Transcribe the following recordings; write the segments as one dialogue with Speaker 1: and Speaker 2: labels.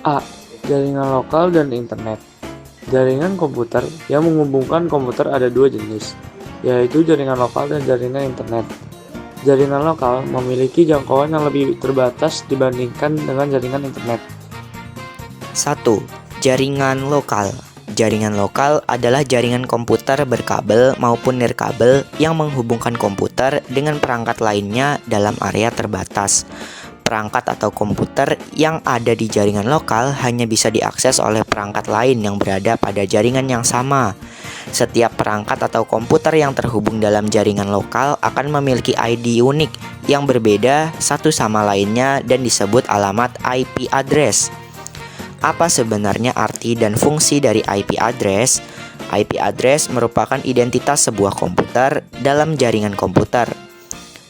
Speaker 1: A. Jaringan lokal dan internet. Jaringan komputer yang menghubungkan komputer ada dua jenis, yaitu jaringan lokal dan jaringan internet. Jaringan lokal memiliki jangkauan yang lebih terbatas dibandingkan dengan jaringan internet.
Speaker 2: 1. Jaringan lokal. Jaringan lokal adalah jaringan komputer berkabel maupun nirkabel yang menghubungkan komputer dengan perangkat lainnya dalam area terbatas. Perangkat atau komputer yang ada di jaringan lokal hanya bisa diakses oleh perangkat lain yang berada pada jaringan yang sama. Setiap perangkat atau komputer yang terhubung dalam jaringan lokal akan memiliki ID unik yang berbeda satu sama lainnya dan disebut alamat IP address. Apa sebenarnya arti dan fungsi dari IP address? IP address merupakan identitas sebuah komputer dalam jaringan komputer.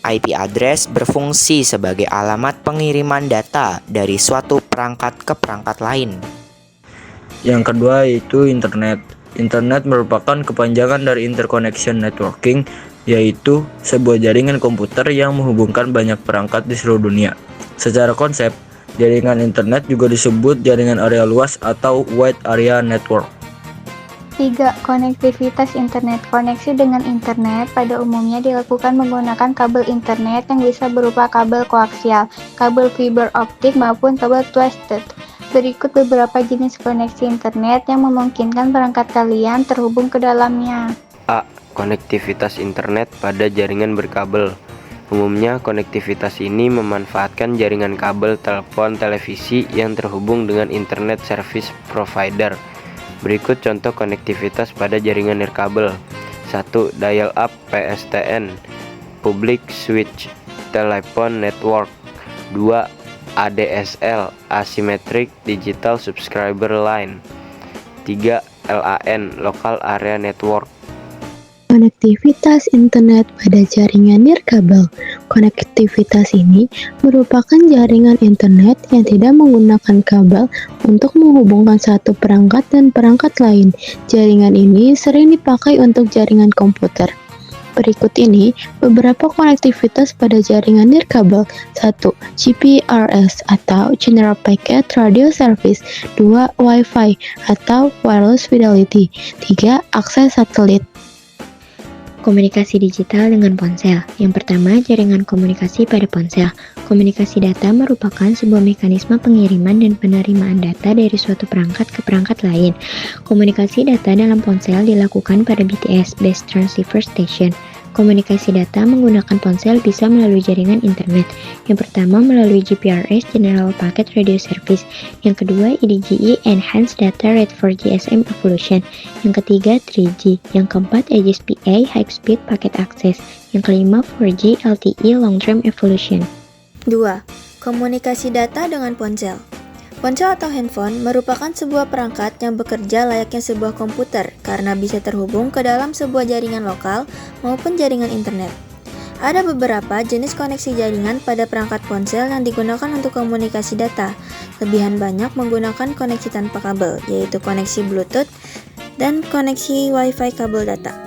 Speaker 2: IP address berfungsi sebagai alamat pengiriman data dari suatu perangkat ke perangkat lain.
Speaker 3: Yang kedua yaitu internet. Internet merupakan kepanjangan dari interconnection networking, yaitu sebuah jaringan komputer yang menghubungkan banyak perangkat di seluruh dunia. Secara konsep, jaringan internet juga disebut jaringan area luas atau wide area network.
Speaker 4: 3. Konektivitas internet. Koneksi dengan internet pada umumnya dilakukan menggunakan kabel internet yang bisa berupa kabel koaksial, kabel fiber optik maupun kabel twisted. Berikut beberapa jenis koneksi internet yang memungkinkan perangkat kalian terhubung ke dalamnya.
Speaker 5: A. Konektivitas internet pada jaringan berkabel. Umumnya konektivitas ini memanfaatkan jaringan kabel telepon televisi yang terhubung dengan internet service provider. Berikut contoh konektivitas pada jaringan nirkabel. 1. Dial-up PSTN Public Switch Telephone Network. 2. ADSL Asymmetric Digital Subscriber Line. 3. LAN Local Area Network.
Speaker 6: Konektivitas internet pada jaringan nirkabel. Konektivitas ini merupakan jaringan internet yang tidak menggunakan kabel untuk menghubungkan satu perangkat dan perangkat lain. Jaringan ini sering dipakai untuk jaringan komputer. Berikut ini beberapa konektivitas pada jaringan nirkabel. 1. GPRS atau General Packet Radio Service. 2. Wi-Fi atau Wireless Fidelity. 3. Akses satelit.
Speaker 7: Komunikasi digital dengan ponsel. Yang pertama, jaringan komunikasi pada ponsel. Komunikasi data merupakan sebuah mekanisme pengiriman dan penerimaan data dari suatu perangkat ke perangkat lain. Komunikasi data dalam ponsel dilakukan pada BTS, Base Transceiver Station. Komunikasi data menggunakan ponsel bisa melalui jaringan internet. Yang pertama melalui GPRS General Packet Radio Service. Yang kedua EDGE Enhanced Data Rate for GSM Evolution. Yang ketiga 3G. Yang keempat HSPA High Speed Packet Access. Yang kelima 4G LTE Long Term Evolution.
Speaker 8: 2. Komunikasi data dengan ponsel. Ponsel atau handphone merupakan sebuah perangkat yang bekerja layaknya sebuah komputer karena bisa terhubung ke dalam sebuah jaringan lokal maupun jaringan internet. Ada beberapa jenis koneksi jaringan pada perangkat ponsel yang digunakan untuk komunikasi data. Lebihan banyak menggunakan koneksi tanpa kabel, yaitu koneksi Bluetooth dan koneksi Wi-Fi kabel data.